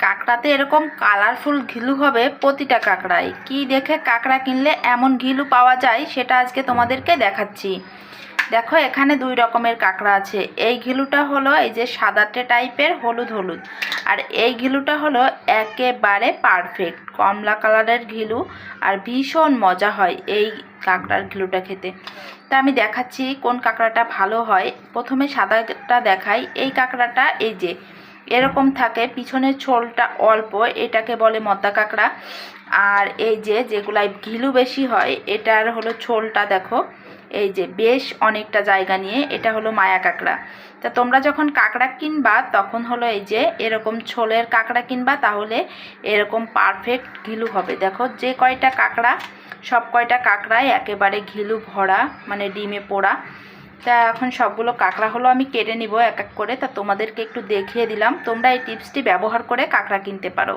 কাঁকড়াতে এরকম কালারফুল ঘিলু হবে প্রতিটা কাঁকড়ায়। কি দেখে কাঁকড়া কিনলে এমন ঘিলু পাওয়া যায় সেটা আজকে তোমাদেরকে দেখাচ্ছি। দেখো এখানে দুই রকমের কাঁকড়া আছে। এই ঘিলুটা হলো এই যে সাদাটে টাইপের হলুদ হলুদ, আর এই ঘিলুটা হলো একেবারে পারফেক্ট কমলা কালারের ঘিলু, আর ভীষণ মজা হয় এই কাঁকড়ার ঘিলুটা খেতে। তা আমি দেখাচ্ছি কোন কাঁকড়াটা ভালো হয়। প্রথমে সাদাটা দেখাই। এই কাঁকড়াটা এই যে এরকম থাকে, পিছনের ছোলটা অল্প, এটাকে বলে মদ্দা কাঁকড়া। আর এই যে যেগুলাই ঘিলু বেশি হয় এটার হলো ছোলটা দেখো এই যে বেশ অনেকটা জায়গা নিয়ে, এটা হলো মায়া কাঁকড়া। তা তোমরা যখন কাঁকড়া কিনবা তখন হলো এই যে এরকম ছোলের কাঁকড়া কিনবা, তাহলে এরকম পারফেক্ট ঘিলু হবে। দেখো যে কয়টা কাঁকড়া, সব কয়টা কাঁকড়াই একেবারে ঘিলু ভরা, মানে ডিমে পোড়া। তা এখন সবগুলো কাঁকড়া হলো আমি কেটে নিব এক এক করে। তা তোমাদেরকে একটু দেখিয়ে দিলাম, তোমরা এই টিপসটি ব্যবহার করে কাঁকড়া কিনতে পারো।